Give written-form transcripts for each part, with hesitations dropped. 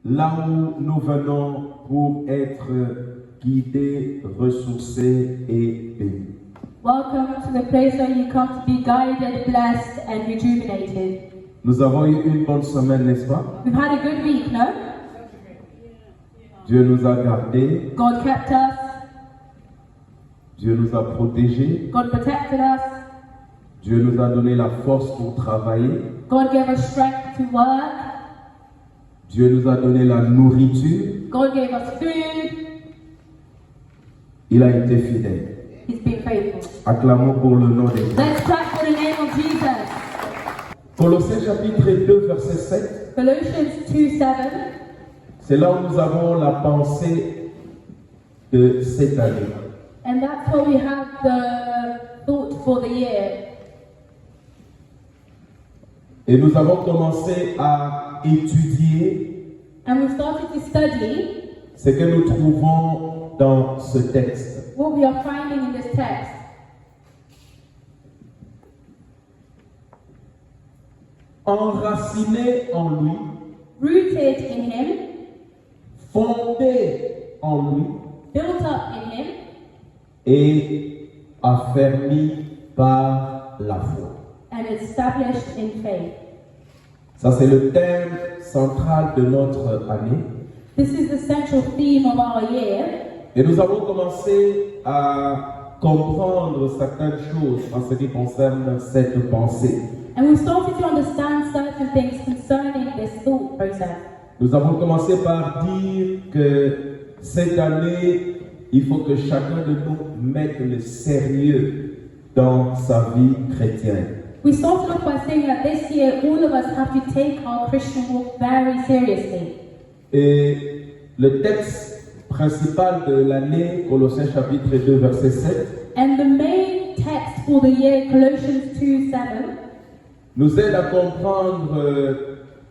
là où nous venons pour être guidés, ressourcés et bénis. Welcome to the place where you come to be guided, blessed, and rejuvenated. Nous avons eu une bonne semaine, n'est-ce pas? We've had a good week, no? Dieu nous a gardés, God kept us, Dieu nous a protégés, God protected us, Dieu nous a donné la force pour travailler, God gave us strength to work, Dieu nous a donné la nourriture, God gave us food, il a été fidèle. He's been faithful. Acclamons pour le nom de Dieu. Let's clap for the name of Jesus. Colossiens chapitre 2, verset 7. Colossians 2:7. C'est là où nous avons la pensée de cette année. And that's where we have the thought for the year. Et nous avons commencé à étudier And we started to study ce que nous trouvons dans ce texte. what we are finding in this text. Enraciné en lui, Rooted in Him, fondé en lui built up in Him, et affermi par la foi. and established in faith. Ça, c'est le thème central de notre année. This is the central theme of our year. Et nous avons commencé à comprendre certaines choses en ce qui concerne cette pensée. And we started to understand certain things concerning this thought process. Nous avons commencé par dire que cette année, il faut que chacun de nous mette le sérieux dans sa vie chrétienne. We started off by saying that this year all of us have to take our Christian walk very seriously. Et le texte principal de l'année, Colossiens chapitre 2, verset 7, And the main text for the year, Colossians 2:7, nous aide à comprendre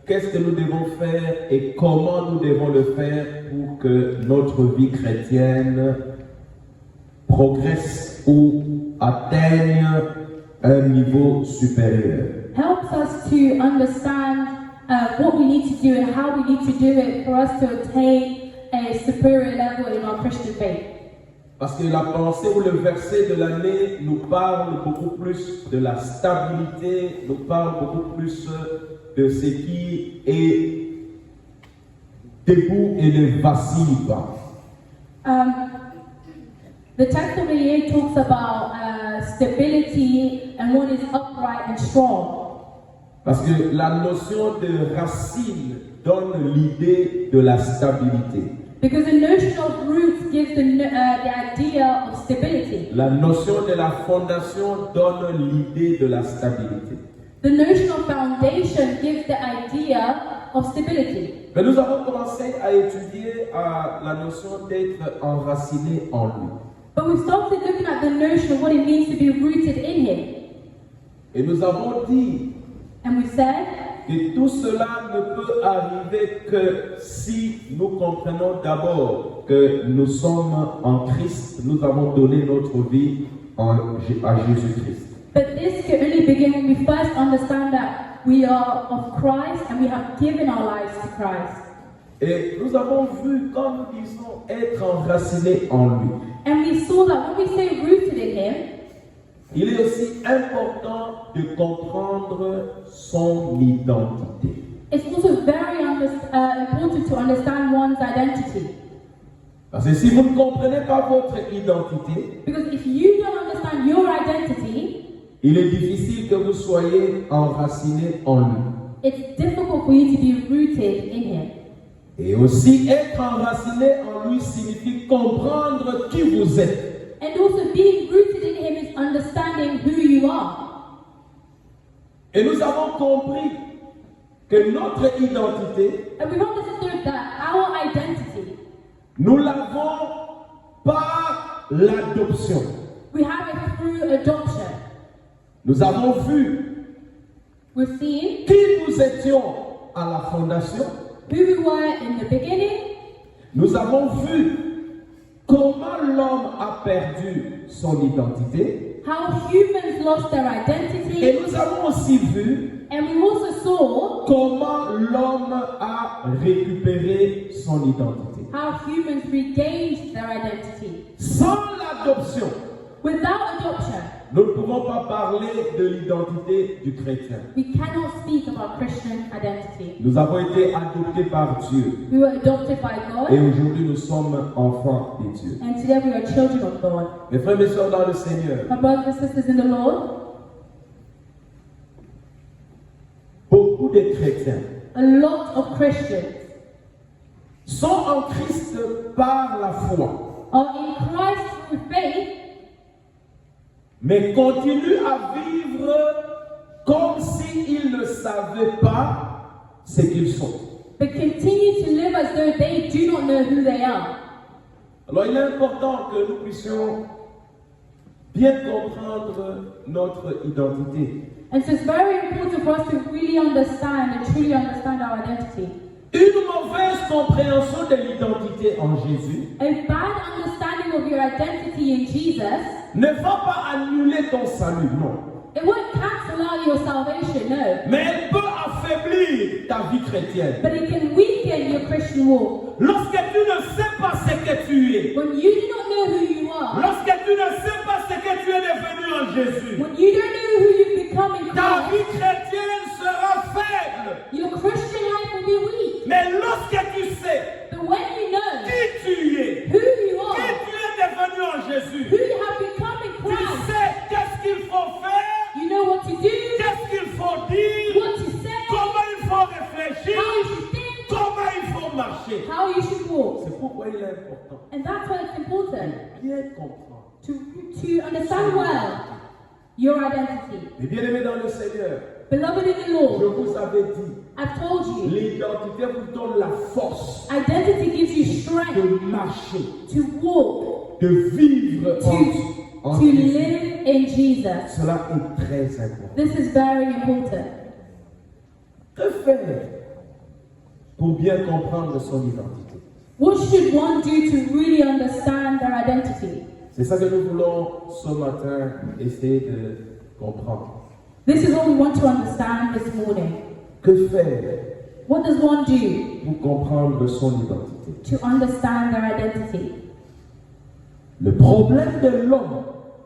qu'est-ce que nous devons faire et comment nous devons le faire pour que notre vie chrétienne progresse ou atteigne un niveau supérieur. helps us to understand what we need to do and how we need to do it for us to attain a superior level in our Christian faith. Parce que la pensée ou le verset de l'année nous parle beaucoup plus de la stabilité, nous parle beaucoup plus de ce qui est debout et ne vacille pas. The text of the year talks about stability and what is upright and strong. Parce que la notion de racine donne l'idée de la stabilité. Because the notion of roots gives the idea of stability. La notion de la fondation donne l'idée de la stabilité. The notion of foundation gives the idea of stability. Mais nous avons commencé à étudier la notion d'être enraciné en lui. But we started looking at the notion of what it means to be rooted in Him. Et nous avons dit And we said que tout cela ne peut arriver que si nous comprenons d'abord que nous sommes en Christ, nous avons donné notre vie à Jésus-Christ. but this can only begin when we first understand that we are of Christ and we have given our lives to Christ. Et nous avons vu, quand nous disons être enraciné en lui, And we saw that when we say rooted in Him, il est aussi important de comprendre son identité. it's also very important to understand one's identity. Parce que si vous ne comprenez pas votre identité, Because if you don't understand your identity, il est difficile que vous soyez enraciné en lui. it's difficult for you to be rooted in Him. Et aussi, être enraciné en lui signifie comprendre qui vous êtes. And also being rooted in Him is understanding who you are. Et nous avons compris que notre identité, And we've understood that our identity, nous l'avons par l'adoption. we have it through adoption. Nous avons vu We've seen qui nous étions à la fondation. who we were in the beginning. Nous avons vu comment l'homme a perdu son identité. how humans lost their Et identity, nous avons aussi vu and we also saw comment l'homme a récupéré son identité. how humans regained their identity. Sans l'adoption, Without adoption, nous ne pouvons pas parler de l'identité du chrétien. we cannot speak about Christian identity. Nous avons été adoptés par Dieu. We were adopted by Et God, aujourd'hui, nous sommes enfants de Dieu. and today we are children of God. Mes frères et sœurs dans le Seigneur, My brothers and sisters in the Lord, beaucoup de chrétiens a lot of Christians sont en Christ par la foi, are in Christ through faith, mais continuent à vivre comme s'ils ne savaient pas ce qu'ils sont. but continue to live as though they do not know who they are. Alors il est important que nous puissions bien comprendre notre identité. And so it's very important for us to really understand and truly understand our identity. Une mauvaise compréhension de l'identité en Jésus A bad understanding of your identity in Jesus, ne va pas annuler ton salut, non. it won't cancel out your salvation, no. Mais elle peut affaiblir ta vie chrétienne. But it can weaken your Christian walk. Lorsque tu ne sais pas ce que tu es, When you do not know who you are, lorsque tu ne sais pas ce que tu es devenu en Jésus, when you don't know who you've become in ta Christ, vie chrétienne sera faible. your Christian life will be weak. Mais lorsque tu sais But when you know qui tu es, who you qui are, tu es devenu en who Jésus, you have become in tu Christ, sais qu'est-ce qu'il faut faire, you know what to do, qu'est-ce qu'il faut dire, what to say, comment il faut réfléchir, how you should think, comment il faut marcher. how you should walk. C'est pourquoi il est important And that's why it's important de bien comprendre. to understand well your identity. Mais bien aimés dans le Seigneur, Beloved in the je Lord, vous avais dit, I've told you, l'identité vous donne la force identity gives you strength de marcher, to walk, de vivre en to Christ. live in Jesus. Cela est très important. This is very important. Que faire pour bien comprendre son identité? What should one do to really understand their identity? C'est ça que nous voulons ce matin essayer de comprendre. This is what we want to understand this morning. Que faire What does one do pour comprendre son identité? to understand their identity? Le problème de l'homme,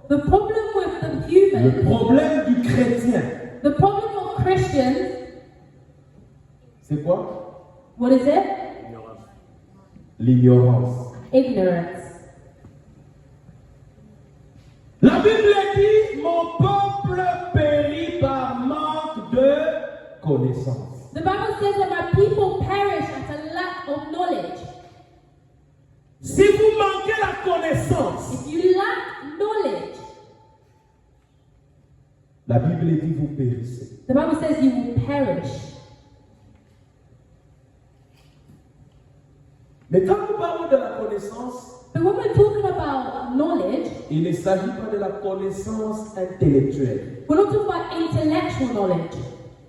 The problem with the le human, problème du chrétien, the problem of Christians, c'est quoi? what is it? L'ignorance. Ignorance. La Bible dit, mon peuple périt par manque de connaissance. The Bible says that my people perish at a lack of knowledge. Si vous manquez la connaissance, If you lack knowledge, la Bible dit, vous périssez. the Bible says you will perish. Mais quand nous parlons de la connaissance, But when we're talking about knowledge, il ne s'agit pas de la connaissance intellectuelle. we're not talking about intellectual knowledge.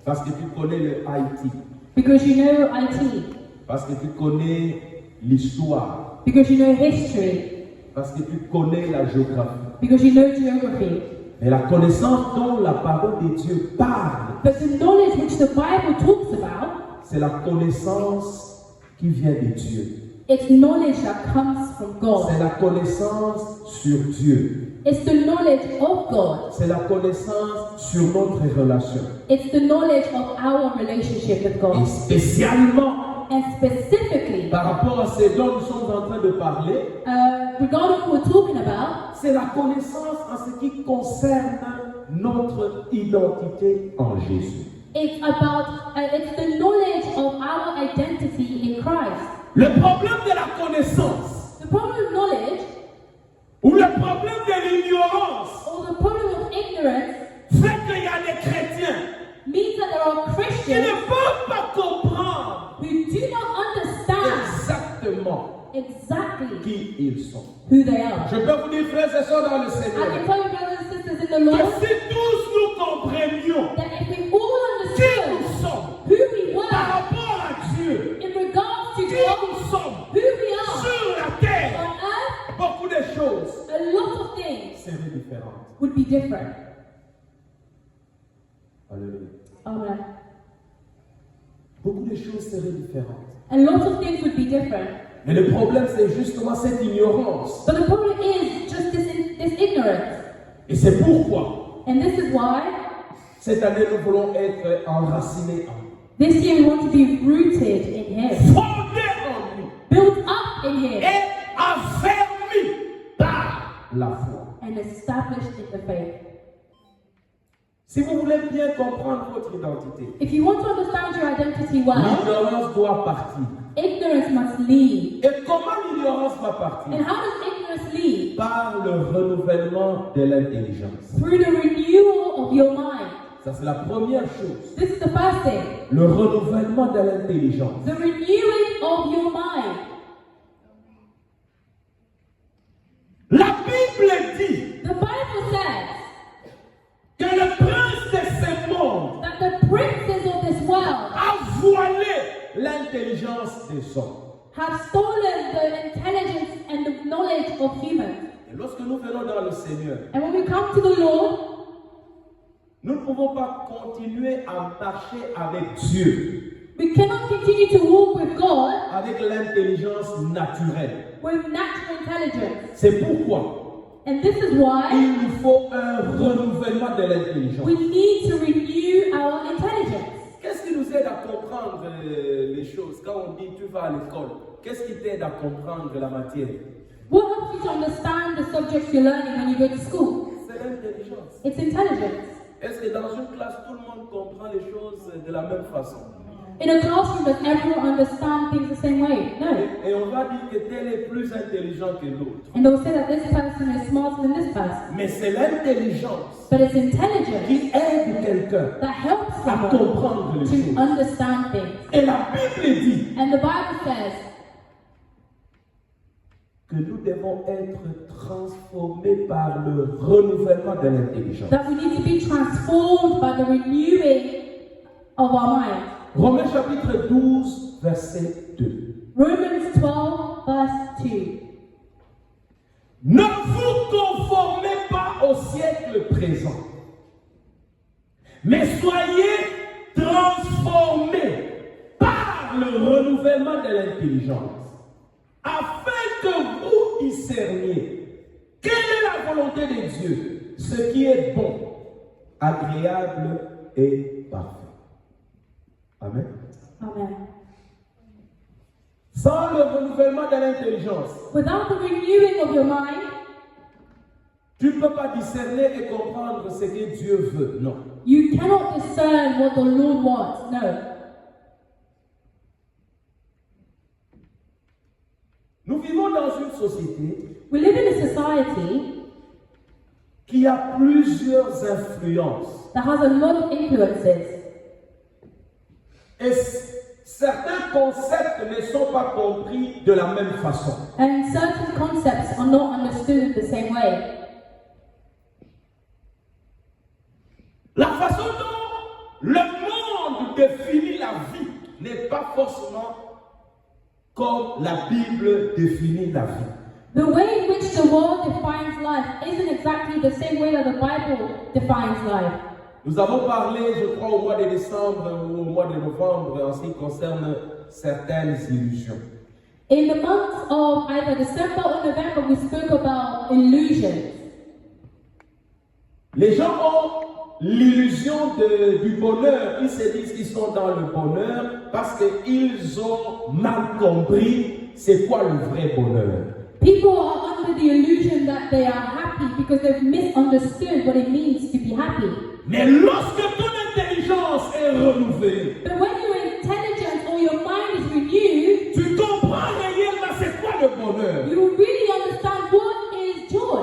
Parce que tu connais le IT, Because you know IT, parce que tu connais l'histoire, because you know history, parce que tu connais la géographie. because you know geography. Mais la connaissance dont la parole de Dieu parle, But the knowledge which the Bible talks about, c'est la connaissance qui vient de Dieu. it's knowledge that comes from C'est God. la connaissance sur Dieu. It's the knowledge of God. C'est la connaissance sur notre relation. It's the knowledge of our relationship with Et God. spécialement And specifically, par rapport à ce dont nous sommes en train de parler, regarding what we're talking about, c'est la connaissance en ce qui concerne notre identité en Jésus. it's the knowledge of our identity in Christ. Le problème de la connaissance The problem of knowledge, ou le problème de l'ignorance or the problem of ignorance, fait qu'il y a des chrétiens means that there are qui ne Christians peuvent pas comprendre who do not understand exactement exactly qui ils sont. who they are. Je peux vous dire, frères et sœurs dans le I Seigneur, can tell you, brothers and sisters in the que Lord, si tous nous comprenions that if we all qui nous understood sommes who we par were rapport à Dieu, in regards to qui God, nous sommes who we are sur la terre, on earth, beaucoup de choses a lot of things seraient différentes. would be different. Alléluia. Amen. Beaucoup de choses seraient différentes. And lots of things would be different. Mais le problème, c'est justement cette ignorance. But the problem is just this ignorance. Et c'est pourquoi, And this is why cette année, nous voulons être enracinés en lui. this year we want to be rooted in Him, Fondés en lui. built up in Him, Et affermis par la foi. and established in the faith. Si vous voulez bien comprendre votre identité, If you want to understand your identity well, l'ignorance doit partir. ignorance must leave. Et comment l'ignorance va partir? And how does ignorance leave? Par le renouvellement de l'intelligence. Through the renewal of your mind. Ça, c'est la première chose. This is the first thing. Le renouvellement de l'intelligence. The renewing of your mind. La Bible dit The Bible says que le prince de ce monde that the princes of this world a voilé l'intelligence des hommes. have stolen the intelligence and the knowledge of humans. Et lorsque nous venons dans le Seigneur, And when we come to the Lord, nous ne pouvons pas continuer à marcher avec Dieu, we cannot continue to walk with God avec l'intelligence naturelle. with natural intelligence. C'est pourquoi And this is why il nous faut un renouvellement de l'intelligence. we need to renew our intelligence. Qu'est-ce qui nous aide à comprendre les choses? Quand on dit tu vas à l'école, qu'est-ce qui t'aide à comprendre la matière? What helps you to understand the subjects you're learning when you go to school? C'est l'intelligence. It's intelligence. Est-ce que dans une classe, tout le monde comprend les choses de la même façon? In a classroom, does everyone understand things the same way? No. Et on va dire que tel est plus intelligent que l'autre. And they'll say that this person is smarter than this person. Mais c'est l'intelligence But it's intelligence qui aide quelqu'un that helps à someone comprendre les to choses. understand things. Et la Bible dit And the Bible says que nous devons être transformés par le renouvellement de l'intelligence. that we need to be transformed by the renewing of our mind. Romains chapitre 12, verset 2. Romans 12, verse 2. Ne vous conformez pas au siècle présent, mais soyez transformés par le renouvellement de l'intelligence, afin que vous discerniez quelle est la volonté de Dieu, ce qui est bon, agréable et parfait. Amen. Amen. Sans le renouvellement de l'intelligence, Without the renewing of your mind, tu ne peux pas discerner et comprendre ce que Dieu veut. Non. you cannot discern what the Lord wants. No. Nous vivons dans une société We live in a society qui a plusieurs influences. that has a lot of influences. Et certains concepts ne sont pas compris de la même façon. And certain concepts are not understood the same way. La façon dont le monde définit la vie n'est pas forcément comme la Bible définit la vie. The way in which the world defines life isn't exactly the same way that the Bible defines life. Nous avons parlé, je crois, au mois de décembre ou au mois de novembre en ce qui concerne certaines illusions. In the months of either December or November, we spoke about illusions. Les gens ont l'illusion du bonheur. Ils se disent qu'ils sont dans le bonheur parce qu'ils ont mal compris c'est quoi le vrai bonheur. People are under the illusion that they are happy because they've misunderstood what it means to be happy. Mais lorsque ton intelligence est renouvelée, But when your intelligence or your mind is renewed, tu comprends réellement c'est quoi le bonheur. you really understand what is joy.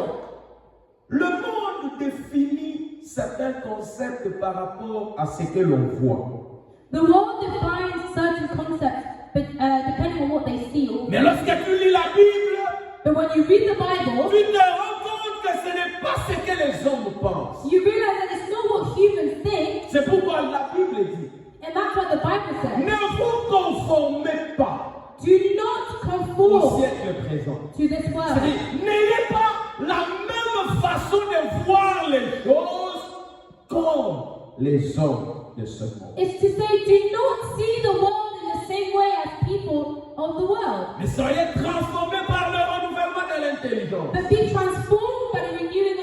Le monde définit certains concepts par rapport à ce que l'on voit. The world defines certain concepts, but depending on what they see. Mais lorsque tu lis la Bible, But when you read the Bible, tu te rends compte que ce n'est pas ce que les hommes pensent. you realize that it's not what humans think, C'est pourquoi la Bible dit, and that's what the Bible says. ne vous conformez pas Do not au conform siècle présent. to this world. C'est-à-dire, n'ayez pas la même façon de voir les choses comme les hommes de ce monde. It's to say, do not see the world in the same way as people of the world, Mais soyez transformés par le renouvellement de l'intelligence. but be transformed by the renewing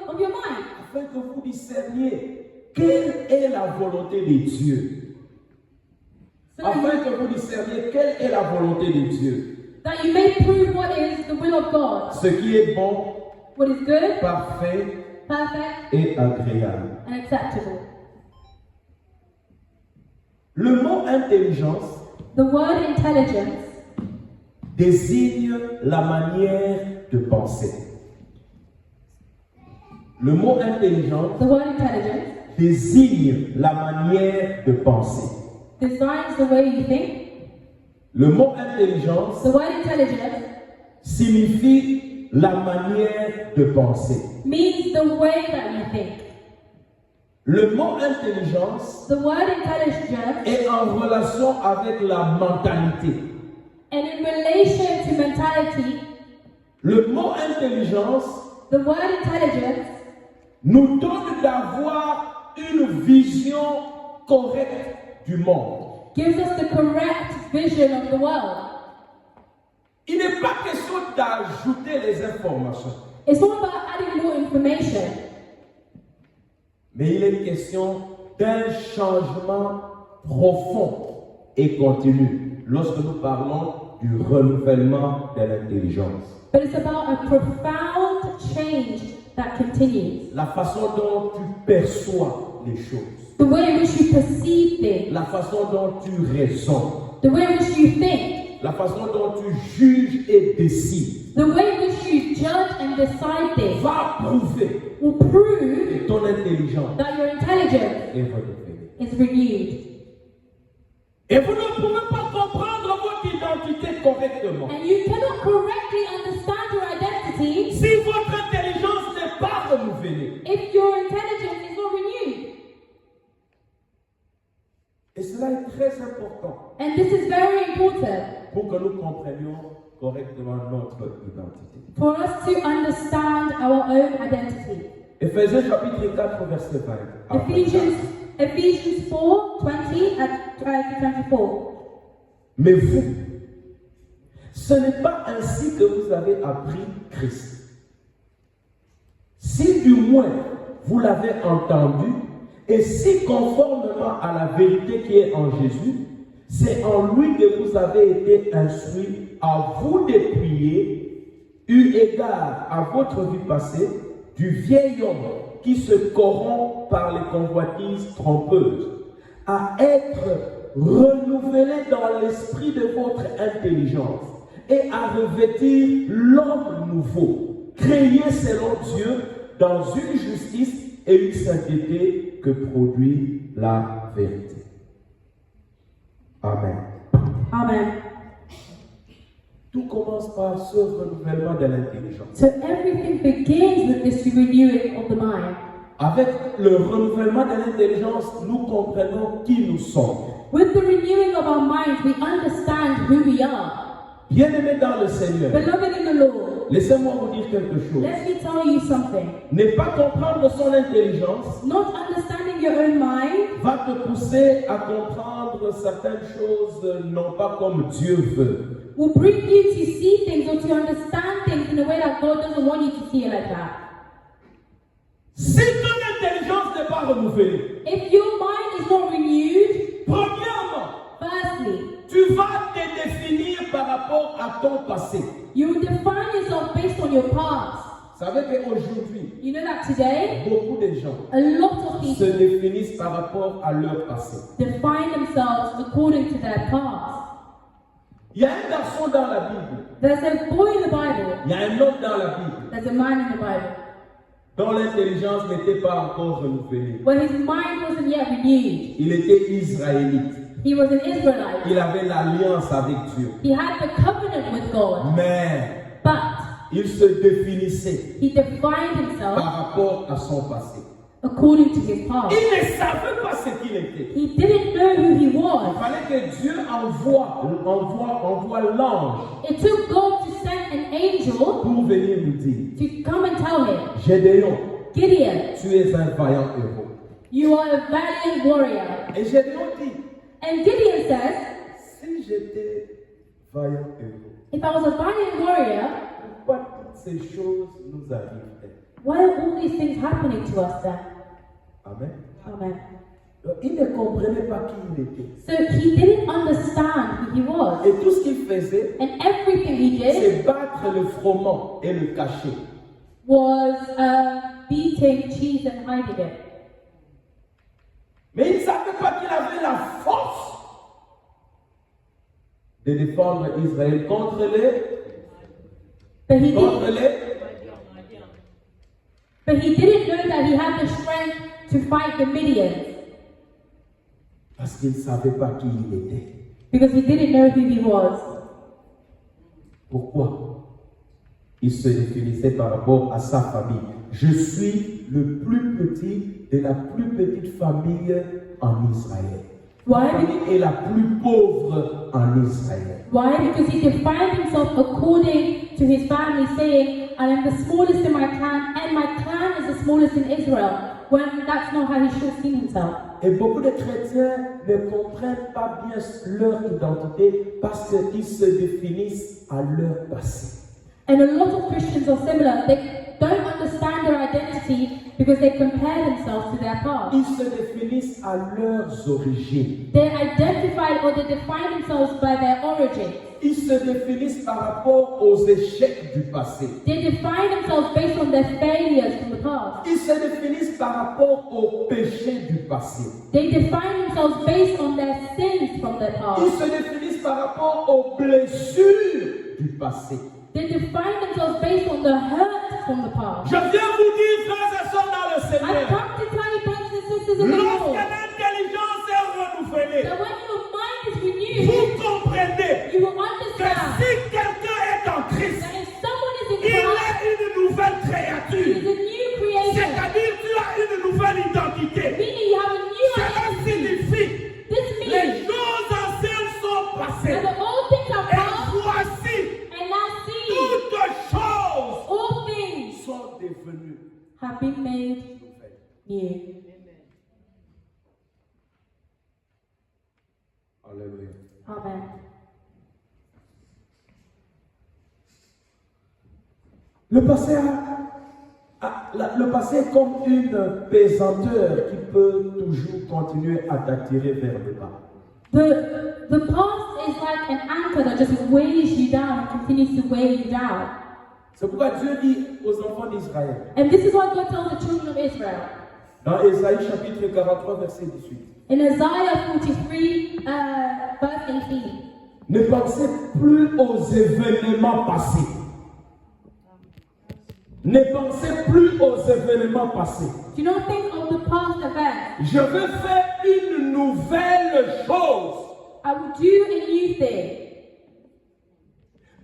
of your mind, Afin que vous discerniez quelle est la volonté de Dieu. so that Afin que vous discerniez quelle est la volonté de Dieu. you may prove what is the will of God, Ce qui est bon, what is good, parfait perfect, et agréable. and acceptable. Le mot intelligence The word intelligence désigne la manière de penser. Le mot intelligence the word intelligence désigne la manière de penser. designs the way you think. Le mot intelligence The word intelligence signifie la manière de penser. means the way that you think. Le mot intelligence The word intelligence, est en relation avec la mentalité. and in relation to mentality, Le mot intelligence the word intelligence nous donne d'avoir une vision correcte du monde. gives us the correct vision of the world. Il n'est pas question d'ajouter les informations, It's not about adding more information, mais il est question d'un changement profond et continu lorsque nous parlons du renouvellement de l'intelligence. but it's about a profound change that continues. La façon dont tu perçois les choses, The way in which you perceive things, la façon dont tu raisonnes, the way in which you think, la façon dont tu juges et décides the way in which you judge and decide things va prouver will prove que ton intelligence that your intelligence est renouvelée. is renewed. Et vous ne pouvez pas comprendre votre identité correctement And you cannot correctly understand your identity si votre intelligence n'est pas renouvelée. if your intelligence is not renewed. Et cela est très important And this is very important pour que nous comprenions correctement notre identité. for us to understand our own identity. Éphésiens chapitre 4, verset 20. Ephesians 4:20 to 24. Mais vous, ce n'est pas ainsi que vous avez appris Christ. Si du moins vous l'avez entendu, et si conformément à la vérité qui est en Jésus, c'est en lui que vous avez été instruits à vous dépouiller, eu égard à votre vie passée, du vieil homme qui se corrompt par les convoitises trompeuses, à être renouvelé dans l'esprit de votre intelligence et à revêtir l'homme nouveau, créé selon Dieu dans une justice et une sainteté que produit la vérité. Amen. Amen. Tout commence par ce renouvellement de l'intelligence. So everything begins with this renewing of the mind. Avec le renouvellement de l'intelligence, nous comprenons qui nous sommes. With the renewing of our minds, we understand who we are. Bien-aimés dans le Seigneur, Beloved in the Lord, laissez-moi vous dire quelque chose. let me tell you something. Ne pas comprendre son intelligence Not understanding your own mind va te pousser à comprendre certaines choses non pas comme Dieu veut. will bring you to see things or to understand things in a way that God doesn't want you to see it like that. Si ton intelligence n'est pas renouvelée, If your mind is not renewed, premièrement, firstly, tu vas te définir par rapport à ton passé. you will define yourself based on your past. Vous savez qu'aujourd'hui, You know that today, beaucoup de gens a lot of se people définissent par rapport à leur passé. define themselves according to their past. Il y a un garçon dans la Bible, There's a boy in the Bible, il y a un homme dans la Bible there's a man in the Bible, dont l'intelligence n'était pas encore renouvelée. where his mind wasn't yet renewed. Il était israélite. He was an Israelite. Il avait l'alliance avec Dieu. He had the covenant with God, Mais but il se définissait he defined par himself rapport à son passé. according to his past. Il ne savait pas ce qu'il était. He didn't know who he Il was. fallait que Dieu envoie l'ange It took God to send an angel pour venir nous dire, to come and tell him, Gédéon, Gideon, tu es un vaillant héros. you are a valiant warrior. Et Gédéon dit, And Gideon says, si j'étais vaillant héros, if I was a valiant warrior, pourquoi toutes ces choses nous arrivent-elles? why are all these things happening to us then? Amen. Amen. Donc, il ne comprenait pas qui il était. So he didn't understand who he was. Et tout ce qu'il faisait, And everything he did c'est battre le froment et le cacher. was beating cheese and hiding it. Mais il ne savait pas qu'il avait la force de défendre Israël contre But he didn't know that he had the strength to fight the Midians parce qu'il ne savait pas qui il était. because he didn't know who he was. Pourquoi? Il se définissait par rapport à sa famille. Je suis le plus petit de la plus petite famille en Israël. La Why? famille est la plus pauvre en Israël. Why? Because he defined himself according to his family, saying, I am the smallest in my clan, and my clan is the smallest in Israel, when that's not how he should have seen himself. Et beaucoup de chrétiens ne comprennent pas bien leur identité parce qu'ils se définissent à leur passé. And a lot of Christians are similar. They don't understand their identity because they compare themselves to their past. Ils se définissent à leurs origines. They identify or they define themselves by their origin. Ils se définissent par rapport aux échecs du passé. They define themselves based on their failures from the past. Ils se définissent par rapport aux péchés du passé. They define themselves based on their sins from the Ils past. se définissent par rapport aux blessures du passé. They define themselves based on the hurt from the past. Je viens vous dire, frères et sœurs dans le I've Seigneur, come to tell you, brothers and sisters in the lorsque Lord, l'intelligence est renouvelée, that when your mind is renewed, vous comprenez you will que understand si quelqu'un est en Christ, that if someone is in il Christ, est une nouvelle he créature. is a new creation. C'est-à-dire tu as une nouvelle identité. Meaning you have a new Cela identity. signifie This les means choses anciennes sont passées. that the old things are Et past, voici, and now see, toutes choses all things sont devenues have been made nouvelles. new. Alléluia. Amen. Le passé est comme une pesanteur qui peut toujours continuer à t'attirer vers le bas. The past is like an anchor that just weighs you down, continues to weigh you down. C'est pourquoi Dieu dit aux enfants d'Israël, And this is what God tells the children of Israel. dans Ésaïe chapitre 43, verset 18. In Isaiah 43, verse 18. Ne pensez plus aux événements passés. Ne pensez plus aux événements passés. Do not think of the past events. Je veux faire une nouvelle chose. I will do a new thing.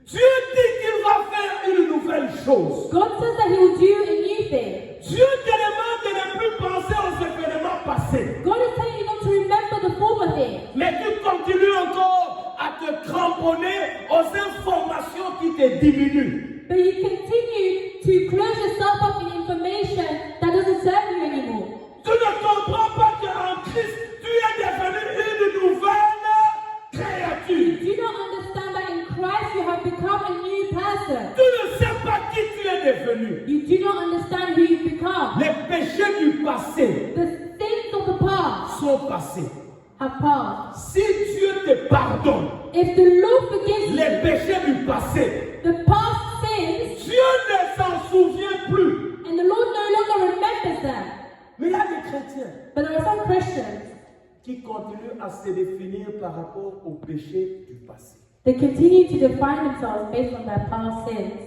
Dieu dit qu'il va faire une nouvelle chose. God says that He will do a new thing. Dieu te demande de ne plus penser aux événements passés. God is telling you not to remember the former things. Mais tu continues encore à te cramponner aux informations qui te diminuent. But you continue to close yourself up in information that doesn't serve you anymore. Tu ne comprends pas qu'en Christ, tu es devenu une nouvelle créature. You do not understand that in Christ you have become a new person. Tu ne sais pas qui tu es devenu. You do not understand who you've become. Les péchés du passé The sins of the past sont passés. have passed. Si Dieu te pardonne If the Lord forgives you, les péchés du passé, the past sins, Dieu ne s'en souvient plus. and the Lord no longer remembers them. Mais il y a des chrétiens But there are some Christians, qui continuent à se définir par rapport aux péchés du passé. they continue to define themselves based on their past sins.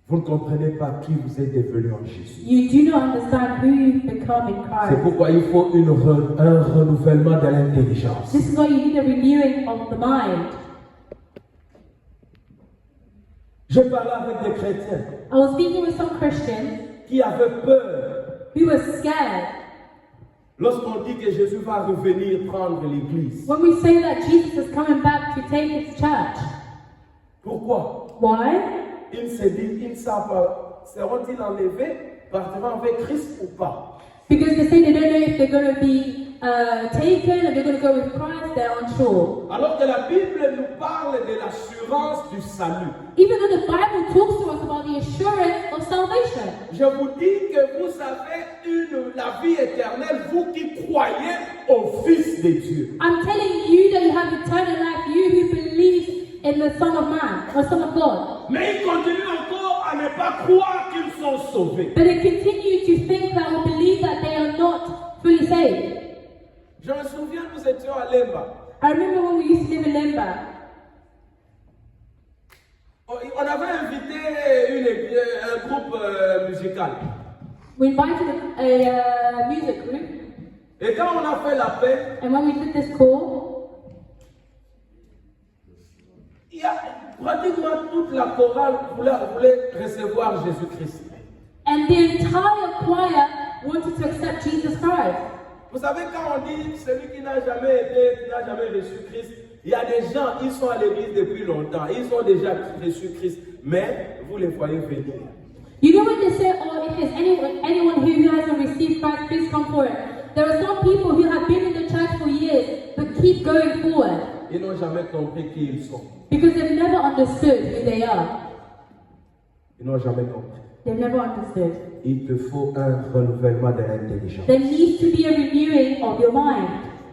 Vous ne comprenez pas qui vous êtes devenu en Jésus. You do not understand who you've become in C'est Christ. pourquoi il faut un renouvellement de l'intelligence. This is why you need a renewing of the mind. J'ai parlé avec des chrétiens I was speaking with some Christians qui avaient peur who were scared lorsqu'on dit que Jésus va revenir prendre l'église. when we say that Jesus is coming back to take his church. Pourquoi? Why? Ils se disent, ils ne savent pas, seront-ils enlevés, partiront avec Christ ou pas? Because they say they don't know if they're going to be taken or they're going to go with Christ, they're unsure. Alors que la Bible nous parle de l'assurance du salut. Even though the Bible talks to us about the assurance of salvation. Je vous dis que vous avez la vie éternelle, vous qui croyez au Fils de Dieu. I'm telling you that you have eternal life, you who believe in the Son of Man or Son of God. Mais ils continuent encore à ne pas croire qu'ils sont sauvés. But they continue to think that or believe that they are not fully saved. Je me souviens, nous étions à Lemba. I remember when we used to live in Lemba. On avait invité un groupe musical. We invited a music group, Et quand on a fait l'appel, and when we did this call, il y a pratiquement toute la chorale voulait recevoir Jésus-Christ. and the entire choir wanted to accept Jesus Christ. Vous savez, quand on dit celui qui n'a jamais reçu Christ, il y a des gens, ils sont à l'église depuis longtemps, ils ont déjà reçu Christ, mais vous les voyez venir. You know when they say, oh, if there's anyone who hasn't received Christ, please come forward. There are some people who have been in the church for years, but keep going forward. Ils n'ont jamais compris qui ils sont. Because they've never understood who they are. Ils n'ont jamais compris. They've never understood. Il te faut un renouvellement de l'intelligence. There needs to be a renewing of your mind.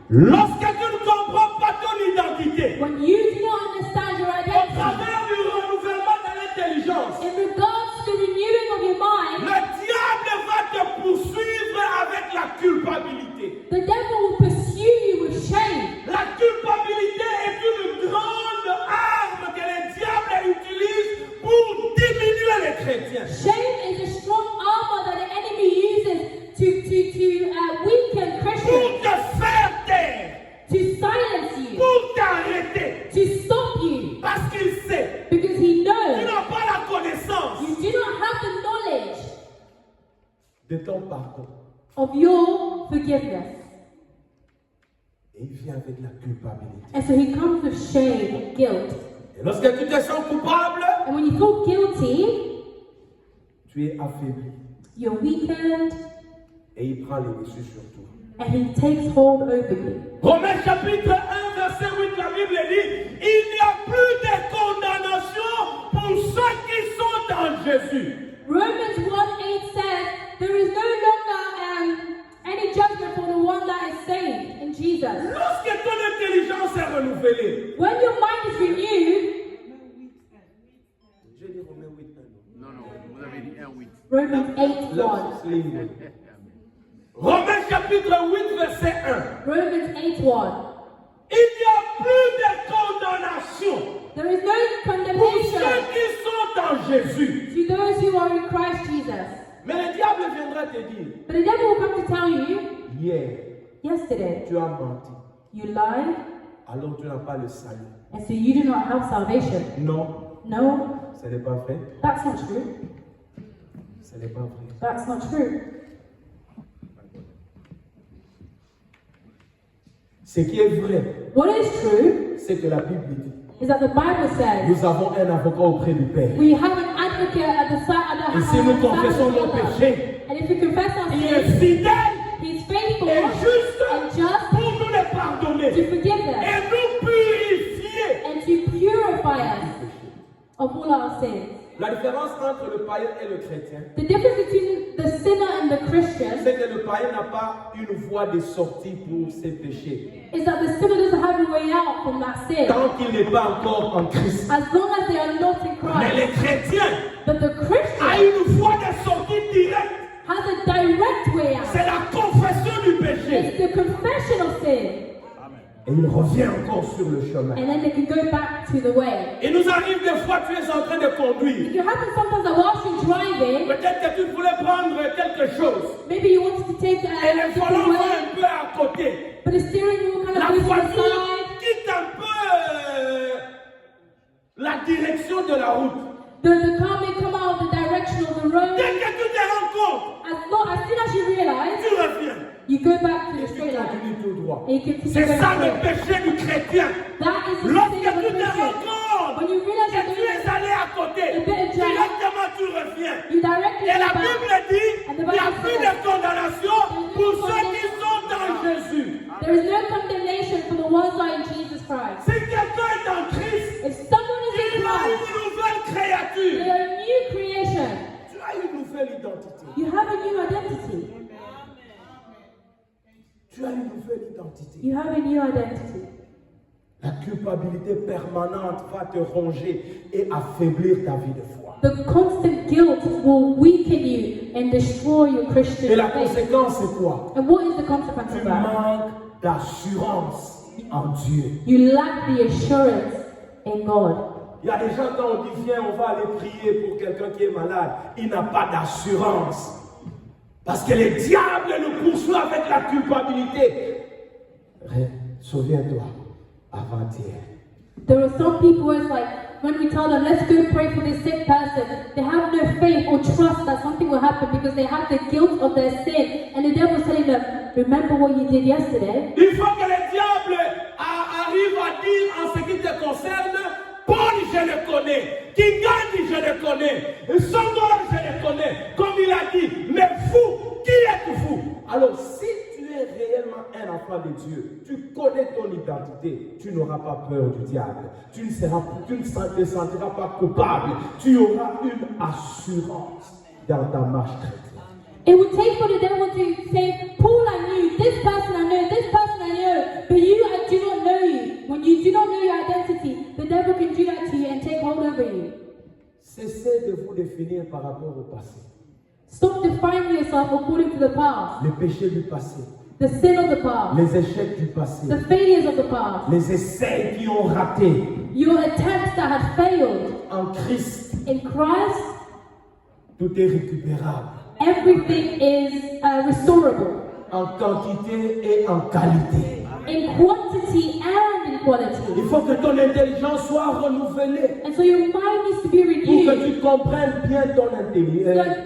Lorsque tu ne comprends pas ton identité, When you do not understand your au identity, travers du renouvellement de l'intelligence, in regards to the renewing of your mind, le diable va te poursuivre avec la culpabilité. the devil will pursue you with shame. La culpabilité est une grande arme que le diable utilise pour diminuer les chrétiens. Shame is a strong armor that the enemy uses to weaken Pour Christians, te faire taire, to silence you, pour t'arrêter. to stop you, Parce qu'il sait, because he tu knows n'as pas la connaissance you do not have the knowledge de ton pardon. of your forgiveness. Et il vient avec la culpabilité. And so he comes with shame and guilt. Et lorsque tu te sens coupable, And when you feel guilty, tu es affaibli. you're weakened, Et il prend les dessus sur toi. and he takes hold over you. Romains chapitre 1, verset 8, la Bible dit, il n'y a plus de condamnation pour ceux qui sont en Jésus. Romans 1:8 says, there is no longer any judgment for the one that is saved in Jesus. Lorsque ton intelligence est renouvelée, When your mind is renewed, j'ai dit Romains 8, Non, vous avez dit 1-8. Romans 8:1. Romains chapitre 8, verset 1. Romans 8:1. Il n'y a plus de condamnation There is no pour condemnation ceux qui sont en Jésus. to those who are in Christ Jesus. Mais le diable viendra te dire, But the devil will come to tell you, hier, yesterday, tu as menti. you lied, Alors tu n'as pas le salut. and so you do not have salvation. Non, No, ce n'est pas vrai. that's not true. Ce n'est pas vrai. That's not true. Ce qui est vrai, What is true c'est que la Bible dit, is that the Bible says nous avons un avocat auprès du Père. we have an advocate at the side of Et the si nous side of confessons the nos Father. péchés, And if we confess our il est sins, fidèle He's faithful et and juste just pour nous les to pardonner forgive them et nous purifier. and to purify us of all our sins. La différence entre le païen et le chrétien, The difference between the sinner and the Christian c'est que le païen n'a pas une voie de sortie pour ses péchés. is that the sinner doesn't have a way out from that sin Tant qu'il n'est pas encore en Christ. as long as they are not in Mais Christ. les chrétiens But the ont Christian une voie de sortie directe. has a direct way out. C'est la confession du péché. It's the confession of sin. Et il revient encore sur le chemin. And then they can go back to the way. Il nous arrive des fois, tu es en train de conduire. It can happen sometimes that whilst you're driving, Peut-être que tu voulais prendre quelque chose. maybe you wanted to take Et a le different volant va way, un peu à côté. but the steering wheel kind La of goes to the voiture side. quitte un peu la direction de la route. The car may come out of the direction of the road. Dès que tu te rends compte, As soon as you realize, tu reviens. you go back to Et the tu straight line. continues tout droit. And you continue C'est going ça le straight. péché du chrétien. That is the Lorsque sin of a tu te rends Christian. compte When you realize que you're tu doing rien. you directly Et la go back. Bible dit And the qu'il n'y a Bible plus says, de condamnation pour ceux qui sont dans Jésus. there is no condemnation for the ones who are in Jesus Christ. Si quelqu'un est en Christ, If someone is in il a Christ, une nouvelle they créature. are a new creation. Tu as une nouvelle identité. You have a new identity. Tu as une nouvelle identité. You have a new identity. La culpabilité permanente va te ronger et affaiblir ta vie de foi. The constant guilt will weaken you and destroy your Et Christian la faith. conséquence, c'est quoi? And what is the consequence Tu of that? manques d'assurance en Dieu. You lack the assurance in God. Il y a des gens, quand on dit viens, on va aller prier pour quelqu'un qui est malade, il n'a pas d'assurance. Parce que le diable le poursuit avec la culpabilité. Souviens-toi, avant-hier. There are some people where it's like, when we tell them, let's go pray for this sick person, they have no faith or trust that something will happen because they have the guilt of their sin. And the devil is telling them, remember what you did yesterday? Il faut que le diable arrive à dire en ce qui te concerne, Paul, je le connais. Kingani, je le connais. Songor, je le connais. Comme il a dit, mais vous, qui êtes vous? Alors, si tu es réellement un enfant de Dieu, tu connais ton identité, tu n'auras pas peur du diable. Tu ne te sentiras pas coupable. Tu auras une assurance dans ta marche chrétienne. It would take for the devil to say, Paul, I knew, this person I know, this person I know, but you, I do not know you. When you do not know your identity, the devil can do that to you and take hold over you. Cessez de vous définir par rapport au passé. Stop defining yourself according to the past, Les péchés du passé, the sin of the past, les échecs du passé, the failures of the past, les essais qui ont raté. your attempts that had failed. En Christ, In Christ, tout est récupérable. everything is restorable En quantité et en qualité. in quantity and in Il quality. faut que ton intelligence soit renouvelée And so your mind needs to be pour que renewed tu comprennes bien ton intelligence,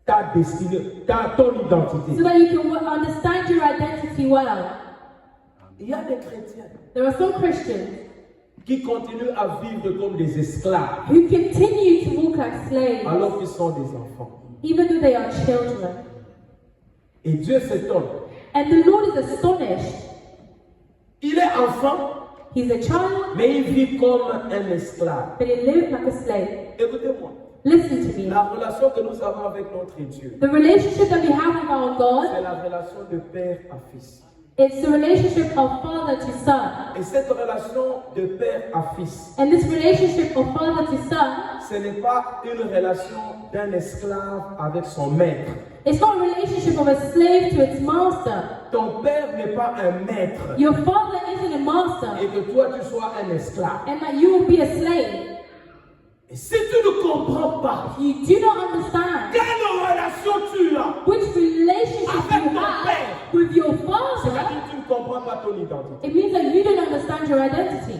ta destinée, ton so identité. that you can understand your identity well. Il y a des chrétiens There are some Christians qui continuent à vivre comme des esclaves who continue to walk like slaves alors qu'ils sont des enfants. even though they are children. Et Dieu s'étonne. And the Lord is astonished. Il est enfant, He's a child, mais il vit comme un esclave. but he lives like a slave. Écoutez-moi, Listen to me. la relation que nous avons avec notre Dieu, The relationship that we have with our God, c'est la relation de père à fils. it's the relationship of father to son. Et cette relation de père à fils, And this relationship of father to son, ce n'est pas une relation d'un esclave avec son maître. it's not a relationship of a slave to its master. Ton père n'est pas un maître Your father isn't a master, et que toi tu sois un esclave. and that you will be a slave. Et si tu ne comprends pas You do not understand quelle relation tu as, which relationship Avec you ton have père. with your father, c'est-à-dire que tu ne comprends pas ton identité. it means that you don't understand your identity.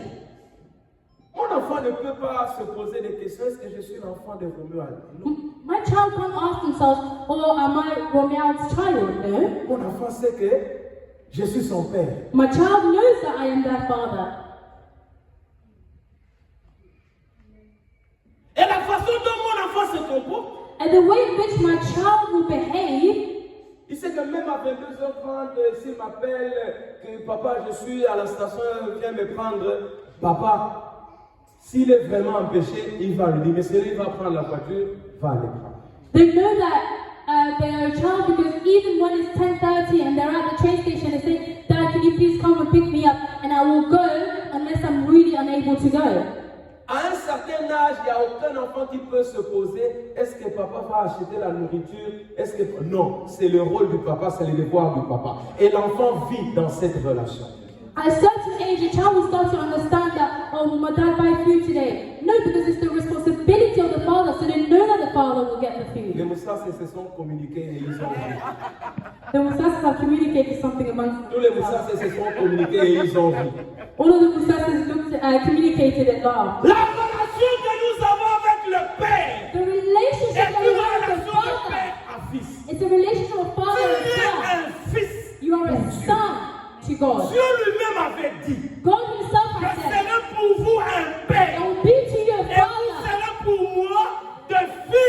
Mon enfant ne peut pas se poser des questions, est-ce que je suis l'enfant de Roméo? Non. My child can't ask themselves, oh, am I Romeo's child? No. Mon enfant sait que je suis son père. My child knows that I am their father. Et la façon dont mon enfant se comporte, And the way in which my child will behave, il sait que même à 22h30, s'il m'appelle, que papa, je suis à la station, viens me prendre, papa, s'il est vraiment empêché, il va lui dire, mais si il va prendre la voiture, va aller prendre. they know that they are a child because even when it's 10:30 and they're at the train station, they say, Dad, can you please come and pick me up? And I will go unless I'm really unable to go. À un certain âge, il n'y a aucun enfant qui peut se poser, est-ce que papa va acheter la nourriture? Est-ce que... Non, c'est le rôle du papa, c'est le devoir du papa. Et l'enfant vit dans cette relation. At a certain age, a child will start to understand that, oh, will my dad buy food today? No, because it's the responsibility of the father, so they know that the father will get the Les food. Moussasses se sont communiqués et ils ont vu. The Musasas have communicated something amongst Tous les Moussasses se sont communiqués et ils ont vu. all of the Musasas communicated and laughed. La relation que nous avons avec le Père The relationship est that we une have with relation the de father, père à fils. it's a relationship of father and Tu es son. un fils. You are a son to God. Dieu lui-même avait dit, God himself je has said, serai pour vous un I père will be to you a et vous father, serez pour moi des fils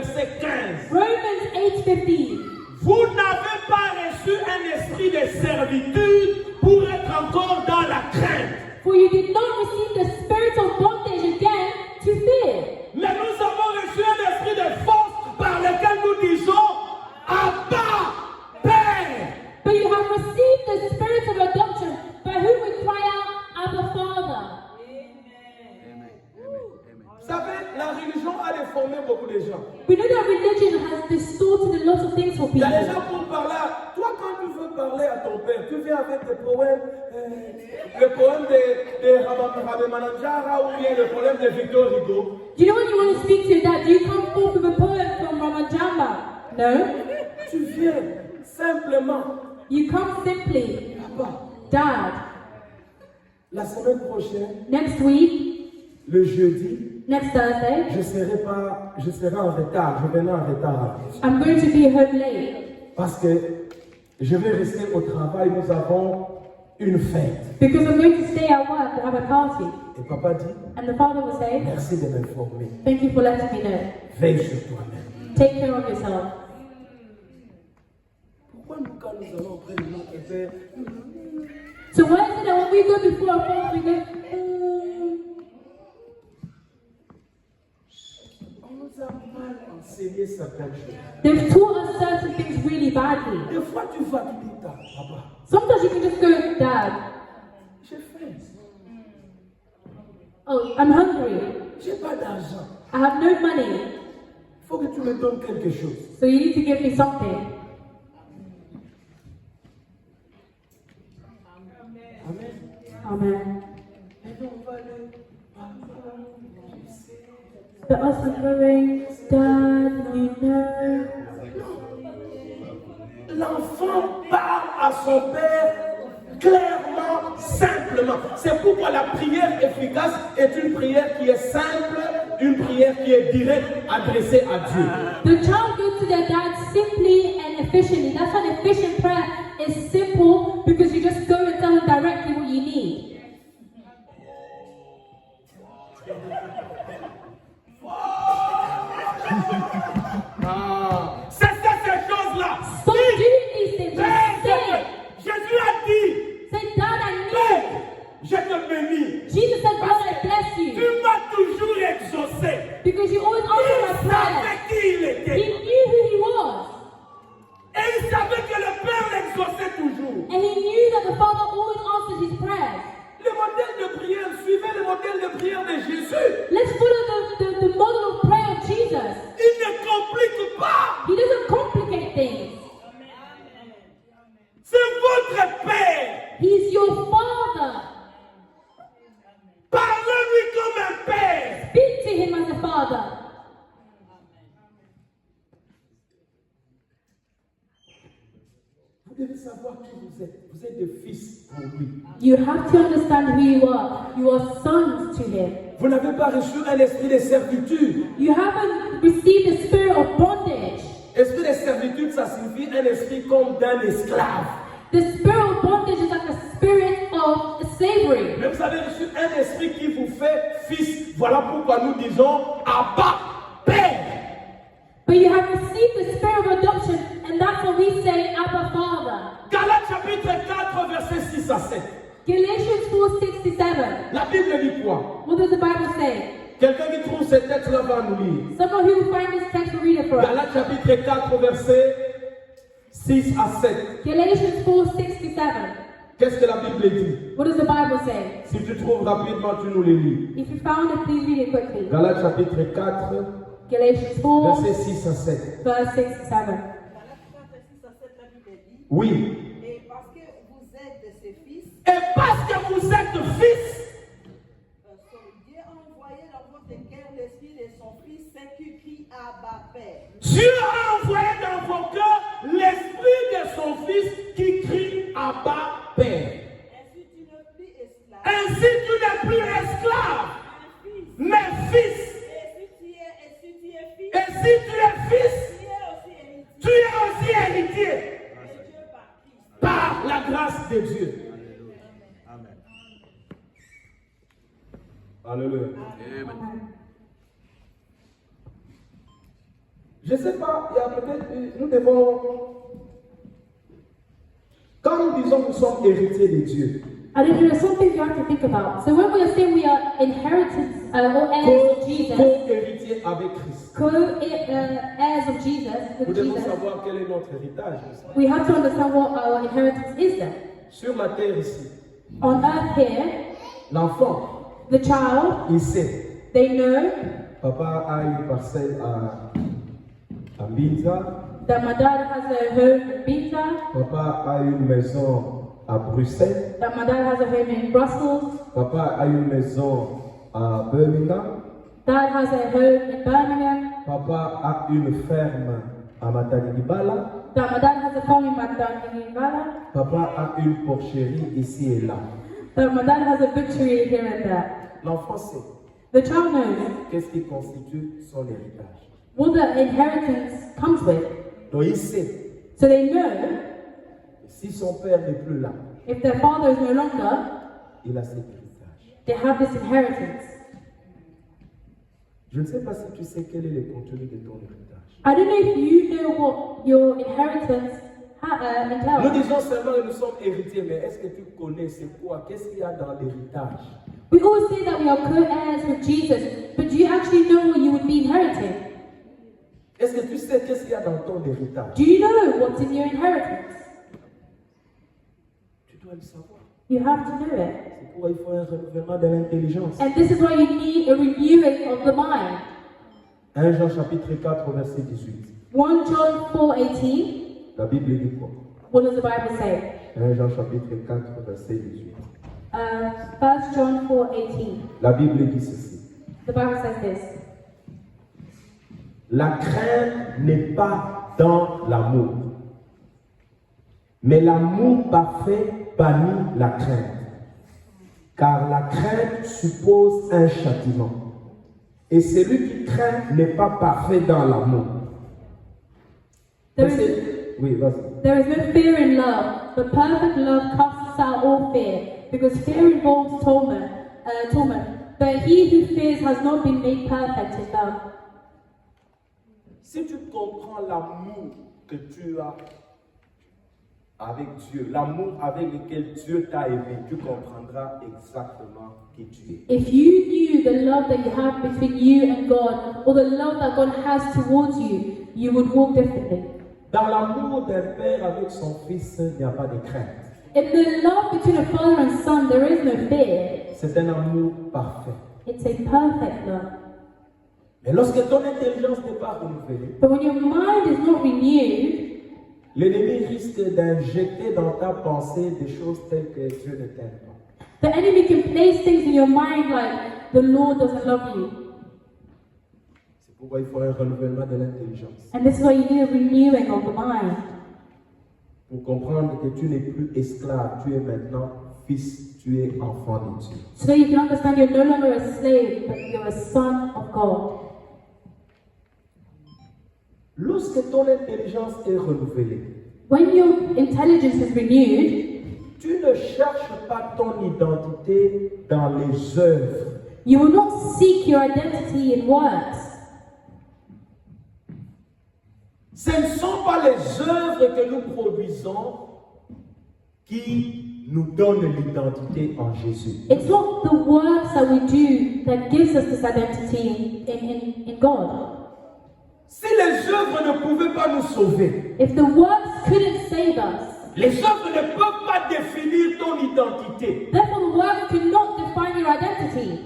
verset 15. Romans 8:15. Vous n'avez pas reçu un esprit de servitude pour être encore dans la crainte. For you did not receive the spirit of bondage again to fear. Mais nous avons reçu un esprit de force par lequel nous disons Abba, Père. But you have received the spirit of adoption, by whom we cry out, Abba Father. Vous savez, la religion a déformé beaucoup de gens. We know that religion has distorted a lot of things for Il y a des people. gens pour parler. Toi, quand tu veux parler à ton père, tu viens avec des poèmes, le poème de Rabbi Mananjara ou bien le poème de Victor Hugo. Do you know when you want to speak to your dad, do you come forth with a poem from Ramajamba? No. Tu viens simplement. You come simply, Papa, Dad, la semaine prochaine, next week, le jeudi, next Thursday, je serai en retard. Je venais en retard. I'm going to be home late Parce que je vais rester au travail. Nous avons une fête. because I'm going to stay at work and have a party. Et papa dit, And the father will say, merci de m'informer. thank you for letting me know. Veille sur toi-même. Take care of yourself. Pourquoi nous, quand nous allons auprès de notre père, So why is it that when we go before our father, we go, on nous a mal enseigné certaines choses? they've taught us certain things really badly. Des fois, tu vas te dire, papa, Sometimes you can just go, Dad, j'ai faim. oh, I'm hungry. J'ai pas d'argent. I have no money. Il faut que tu me donnes quelque chose. So you need to give me something. Amen. Amen. Et donc, on va aller. But us are going, Dad, you know. L'enfant parle à son père clairement, simplement. C'est pourquoi la prière efficace est une prière qui est simple, une prière qui est directe, adressée à Dieu. The child goes to their dad simply and efficiently. That's why an efficient prayer is simple because you just go and tell him directly what you need. C'est ces choses-là. Stop doing these things. Père, Just say it. Jésus a dit, Say, Dad, I Père, need. je te bénis. Jesus said, God, I bless Tu you. m'as toujours exaucé. Because you always answer my Il prayers. savait qui il He était. knew who he was. Et il savait que le Père l'exauçait toujours. And he knew that the Father always answered his prayers. Le modèle de prière, suivez le modèle de prière de Jésus. Let's follow the model of prayer of Jesus. Il ne complique pas. He doesn't complicate things. C'est votre Père. He's your Father. Parlez-lui comme un Père. Speak to him as a Father. Vous devez savoir qui vous êtes. Vous êtes des fils pour lui. You have to understand who you are. You are sons to him. Vous n'avez pas reçu un esprit de servitude. You haven't received the spirit of bondage. Esprit de servitude, ça signifie un esprit comme d'un esclave. The spirit of bondage is like a spirit of slavery. Mais vous avez reçu un esprit qui vous fait fils. Voilà pourquoi nous disons Abba, Père. But you have received the spirit of adoption, and that's what we say, Abba Father. Galates chapitre 4, versets 6 à 7. Galatians 4:67. La Bible dit quoi? What does the Bible say? Quelqu'un qui trouve ce texte-là va nous lire. Someone who will find this text will read it for us. Galates chapitre 4, versets 6 à 7. Galatians 4:67. Qu'est-ce que la Bible dit? What does the Bible say? Si tu trouves rapidement, tu nous les lis. If you found it, please read it quickly. Galates chapitre 4, Galatians 4, versets 6 à 7. verse 6 to 7. Oui. Et parce que vous êtes ses fils, Et parce que vous êtes fils, Dieu a envoyé dans votre cœur l'esprit de son fils, c'est qui crie Abba Père. Dieu a envoyé dans vos cœurs l'esprit de son fils qui crie Abba, Père. Ainsi tu n'es plus esclave, Ainsi tu n'es plus esclave, mais fils. et si tu es fils, Et si tu es fils, tu es aussi héritier tu es aussi héritier de Dieu par Christ. par la grâce de Dieu. Alléluia. Je ne sais pas, il y a peut-être, nous devons, quand nous disons que nous sommes héritiers de Dieu, I think there are some things you have to think about. So when we are saying we are inheritance or heirs of Jesus, co-héritiers avec Christ, heirs of Jesus, nous with devons Jesus, savoir quel est notre héritage. we have to understand what our inheritance is then. Sur la terre ici, On earth here, l'enfant, the child, il sait, they know papa a une parcelle à Binza, that my dad has a home in Binta, papa a une maison à Bruxelles, that my dad has a home in Brussels, papa a une maison à Birmingham, dad has a home in Birmingham, papa a une ferme à Matadibala, that my dad has a farm in Magdalena, papa a une porcherie ici et là. that my dad has a butchery here and there. L'enfant sait The child knows qu'est-ce qui constitue son héritage. what the inheritance comes with. Donc il sait, So they know si son père n'est plus là, if their father is no longer, il a cet héritage. they have this inheritance. Je ne sais pas si tu sais quel est le contenu de ton héritage. I don't know if you know what your inheritance Nous entails. disons seulement que nous sommes héritiers, mais est-ce que tu connais c'est quoi? Qu'est-ce qu'il y a dans l'héritage? We always say that we are co-heirs with Jesus, but do you actually know what you would be inheriting? Est-ce que tu sais qu'est-ce qu'il y a dans ton héritage? Do you know what's in your inheritance? Tu dois le savoir. You have to know it. C'est pourquoi il faut un renouvellement de l'intelligence. And this is why you need a renewing of the mind. 1 Jean chapitre 4 verset 18. 1 John 4:18. La Bible dit quoi? What does the Bible say? 1 Jean chapitre 4 verset 18. 1 John 4:18. La Bible dit ceci. The Bible says this. La crainte n'est pas dans l'amour, mais l'amour parfait bannit la crainte, car la crainte suppose un châtiment, et celui qui craint n'est pas parfait dans l'amour. There is, Oui, vas-y. there is no fear in love, but perfect love casts out all fear, because fear involves torment. But he who fears has not been made perfect in love. Si tu comprends l'amour que tu as avec Dieu, l'amour avec lequel Dieu t'a aimé, tu comprendras exactement qui tu es. If you knew the love that you have between you and God, or the love that God has towards you, you would walk differently. Dans l'amour d'un père avec son fils, il n'y a pas de crainte. In the love between a father and son, there is no fear. C'est un amour parfait. It's a perfect love. Mais lorsque ton intelligence n'est pas renouvelée, But when your mind is not renewed, l'ennemi risque d'injecter dans ta pensée des choses telles que Dieu ne t'aime pas. the enemy can place things in your mind like the Lord doesn't love you. C'est pourquoi il faut un renouvellement de l'intelligence. And this is why you need a renewing of the mind. Pour comprendre que tu n'es plus esclave, tu es maintenant fils, tu es enfant de Dieu. So that you can understand you're no longer a slave, but you're a son of God. Lorsque ton intelligence est renouvelée, When your intelligence is renewed, tu ne cherches pas ton identité dans les œuvres. you will not seek your identity in works. Ce ne sont pas les œuvres que nous produisons qui nous donnent l'identité en Jésus. It's not the works that we do that gives us this identity in God. Si les œuvres ne pouvaient pas nous sauver, If the works couldn't save us, les œuvres ne peuvent pas définir ton identité. therefore the works could not define your identity.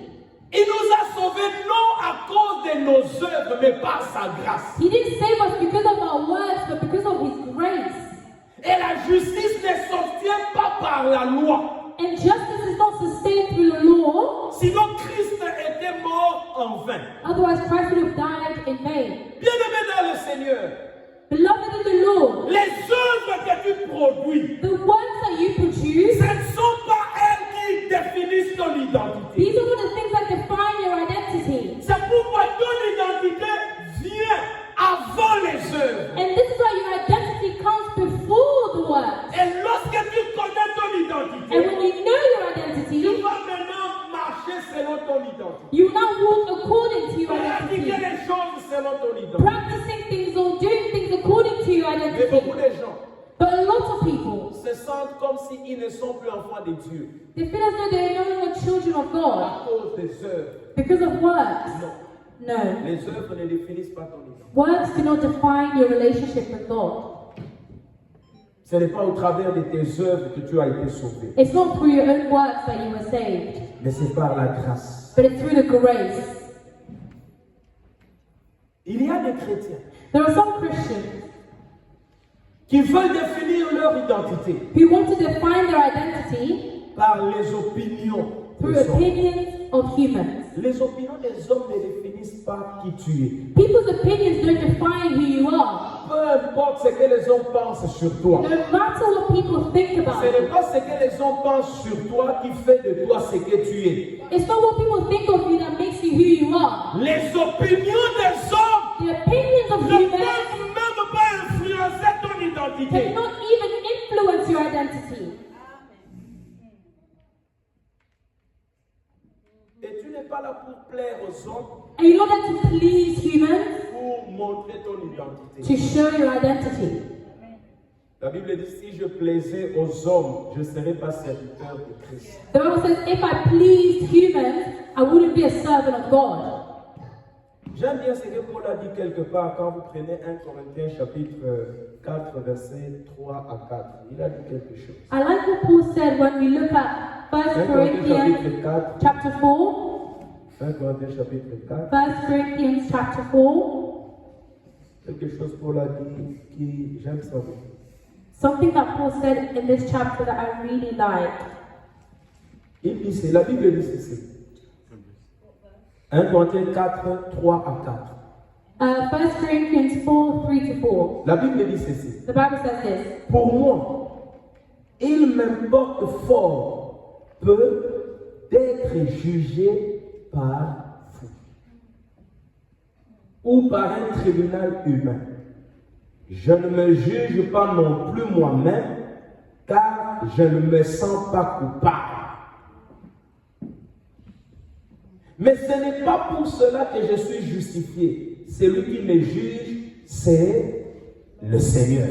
Il nous a sauvés non à cause de nos œuvres, mais par sa grâce. He didn't save us because of our works, but because of His grace. Et la justice ne s'obtient pas par la loi. And justice is not sustained through the law, Sinon Christ était mort en vain. otherwise Christ would have died in vain. Bien-aimé dans le Seigneur, Beloved in the Lord, les œuvres que tu produis, the works that you produce, ce ne sont pas elles qui définissent ton identité. these are not the things that define your identity. C'est pourquoi ton identité vient avant les œuvres. And this is why your identity comes before the works. Et lorsque tu connais ton And identité, when you know your tu identity, vas maintenant marcher selon ton identité. you now walk according to your Pratiquer identity, les choses selon ton identité. practicing things Mais identity. beaucoup de gens But a lot of people, se sentent comme s'ils ne sont plus enfants de Dieu they feel as though they're no longer children of God à cause des œuvres. because of works. Non, No. les œuvres ne définissent pas ton identité. Works do not define your relationship with God. Ce n'est pas au travers de tes œuvres que tu as été sauvé, It's not through your own works that you were saved, mais c'est par la grâce. but it's through the grace. Il y a des chrétiens There are some Christians qui veulent définir leur identité who want to define their identity par les opinions through des hommes. opinions of humans. Les opinions des hommes ne définissent pas qui tu es. People's opinions don't define who you are. Peu importe ce que les hommes pensent sur toi. No matter what people think about Ce n'est you, pas ce que les hommes pensent sur toi qui fait de toi ce que tu es. it's not what people think of you that makes you who you are. Les opinions des hommes The opinions of ne humans peuvent même pas influencer ton identité. cannot even influence your identity. Et tu n'es pas là pour plaire aux hommes, And you're not there to please humans, pour montrer ton identité. to show your identity. La Bible dit, si je plaisais aux hommes, je ne serais pas serviteur de Christ. The Bible says, if I pleased humans, I wouldn't be a servant of God. J'aime bien ce que Paul a dit quelque part quand vous prenez 1 Corinthiens chapitre 4, versets 3 à 4. Il a dit quelque chose. I like what Paul said when we look at 1 1 Corinthiens Corinthians chapitre 4. chapter 4. 1 Corinthiens chapitre 4. 1 Corinthians chapter 4. Quelque chose Paul a dit qui j'aime savoir. Something that Paul said in this chapter that I really like. Il dit, c'est la Bible dit ceci. 1 Corinthiens 4, 3 à 4. 1 Corinthians 4, 3 to 4. La Bible dit ceci. The Bible says this. Pour moi, il m'importe fort peu d'être jugé par vous ou par un tribunal humain. Je ne me juge pas non plus moi-même, car je ne me sens pas coupable. Mais ce n'est pas pour cela que je suis justifié. Celui qui me juge, c'est le Seigneur.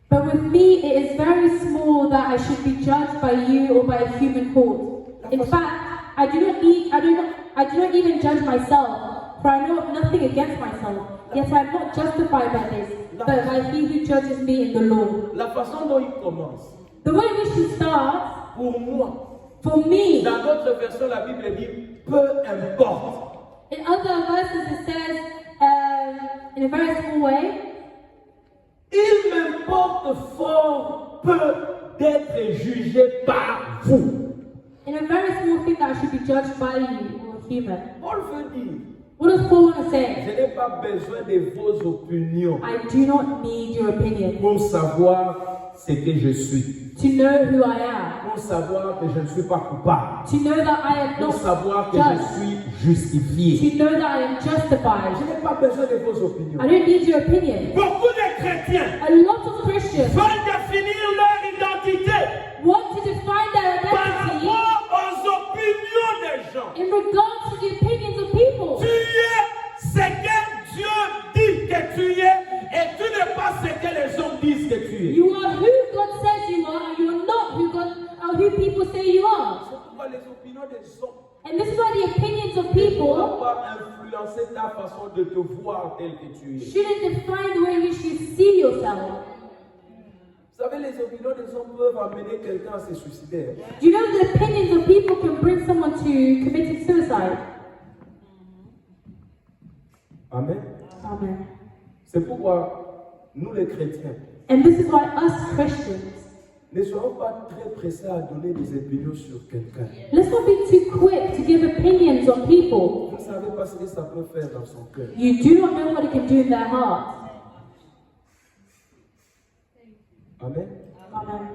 But with me, it is very small that I should be judged by you or by a human court. In fact, I do not even judge myself, for I know of nothing against myself. Yet I am not justified by this, but by he who judges me in the law. La façon dont il commence, The way in which he starts, pour moi, for me, dans d'autres versions, la Bible dit peu importe. in other verses it says, in a very small way, Il m'importe fort peu d'être jugé par vous. in a very small thing that I should be judged by you or human. Paul veut dire, What does Paul want to je say? n'ai pas besoin de vos opinions I do not need your opinion pour savoir ce que je suis, to know who I am, pour savoir que je ne suis pas coupable, to know that I am pour not savoir que je judged, suis justifié. to know that I am justified. Je n'ai pas besoin de vos opinions. I don't need your opinion. Beaucoup de chrétiens A lot of Christians veulent définir leur identité want to define their par identity rapport aux opinions des gens. in regards to the opinions of people. Tu es ce que Dieu dit que tu es et tu n'es pas ce que les hommes disent que tu es. You are who God says you are, and you are not who people say you are. C'est pourquoi les opinions des hommes And this is why the opinions of ne people doivent pas influencer ta façon de te voir tel que tu es. shouldn't define the way in which you see yourself. Vous savez, les opinions des hommes peuvent amener quelqu'un à se suicider. Do you know the opinions of people can bring someone to committing suicide? Amen. Amen. C'est pourquoi nous les chrétiens And this is why us Christians, ne soyons pas très pressés à donner des opinions sur quelqu'un. let's not be too quick to give opinions on people. Vous ne savez pas ce que ça peut faire dans son cœur. You do not know what it can do in their heart. Amen. Amen.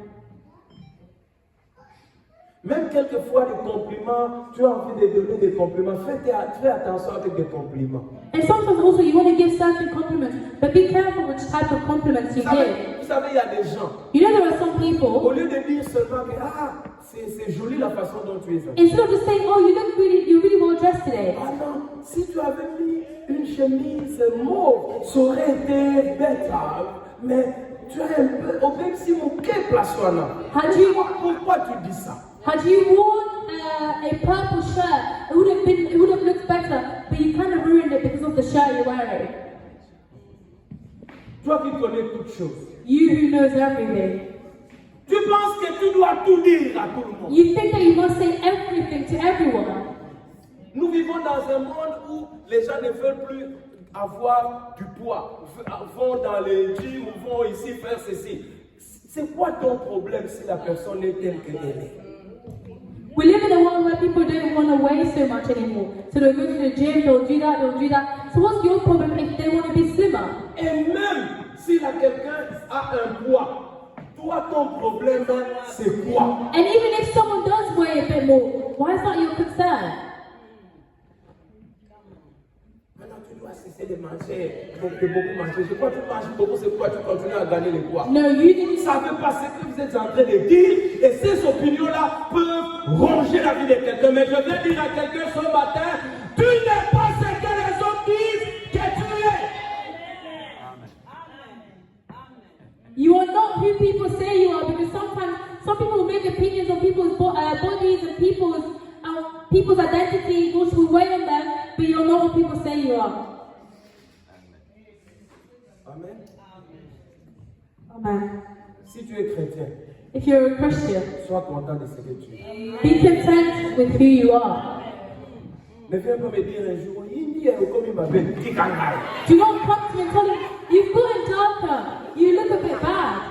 Même quelquefois des compliments, tu as envie de donner des compliments, fais attention avec des compliments. And sometimes also you want to give certain compliments, but be careful which type of compliments you give. Vous savez, il y a des gens, You know there are some au people, lieu de dire seulement que c'est joli la façon dont tu es habillé. Instead of just saying, oh, you're really well dressed today. Ah non, si tu avais mis une chemise mauve, ça aurait été bête. Mais tu as un peu, au même si mon quai place là. Pourquoi tu dis ça? Had you worn a purple shirt, it would have looked better, but you kind of ruined it because of the shirt you're wearing. Toi qui connais toutes choses. You who knows everything. Tu penses que tu dois tout dire à tout le monde. You think that you must say everything to everyone. Nous vivons dans un monde où les gens ne veulent plus avoir du poids, vont dans les gyms ou vont ici faire ceci. C'est quoi ton problème si la personne est telle qu'elle est? We live in a world where people don't want to weigh so much anymore. So they'll go to the gym, they'll do that. So what's your problem if they want to be slimmer? Et même si quelqu'un a un poids, toi ton problème c'est quoi? And even if someone does weigh a bit more, why is that your concern? Maintenant tu dois cesser de manger, de beaucoup manger. Je crois que tu manges beaucoup, c'est pourquoi tu continues à gagner les poids. No, you didn't. Vous ne savez pas ce que vous êtes en train de dire, et ces opinions-là peuvent ronger la vie de quelqu'un. Mais je viens dire à quelqu'un ce matin, tu n'es pas ce que les autres disent que tu es. You are not who people say you are, because sometimes some people will make opinions on people's bodies and people's identity, those who weigh on them, but you're not what people say you are. Amen. Amen. Si tu es chrétien, If you're a Christian, sois content de ce que tu es. be content with who you are. Ne viens pas me dire un jour, il est comme il m'appelle, qui kangaï. Do not come to me and tell me, you've gotten darker, you look a bit bad.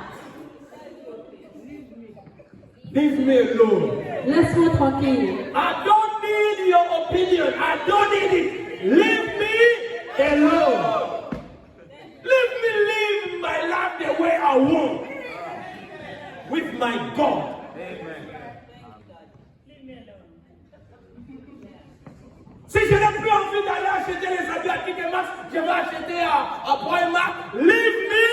Leave me alone. Laisse-moi tranquille. I don't need your opinion. I don't need it. Leave me alone. Let me live my life the way I want. With my God. Si je n'ai plus envie d'aller acheter les habits à TK Maxx, je vais acheter à Primark. Leave me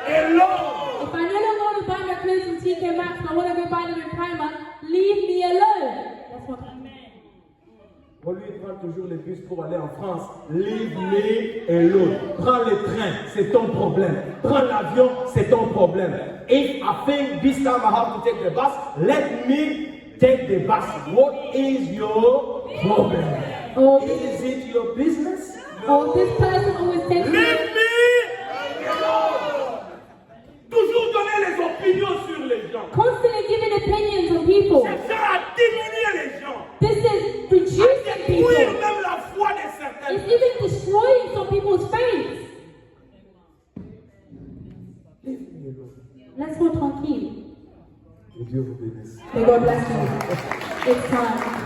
alone. If I no longer want to buy my clothes from TK Maxx and I want to go buy them in Primark, leave me alone. That's what I meant. Pour lui, il prend toujours le bus pour aller en France. Leave me alone. Prends le train, c'est ton problème. Prends l'avion, c'est ton problème. If I think this time I have to take the bus, let me take the bus. What is your problem? Oh, Is it your business? oh, this person always takes me. Leave me alone. Toujours donner les opinions sur les gens. Constantly giving opinions on people. C'est ça à diminuer les gens. This is reducing Détruire people. même la foi de certains. It's even destroying some people's faith. Leave me alone. Laisse-moi tranquille. Que Dieu vous bénisse. May God bless you. It's time.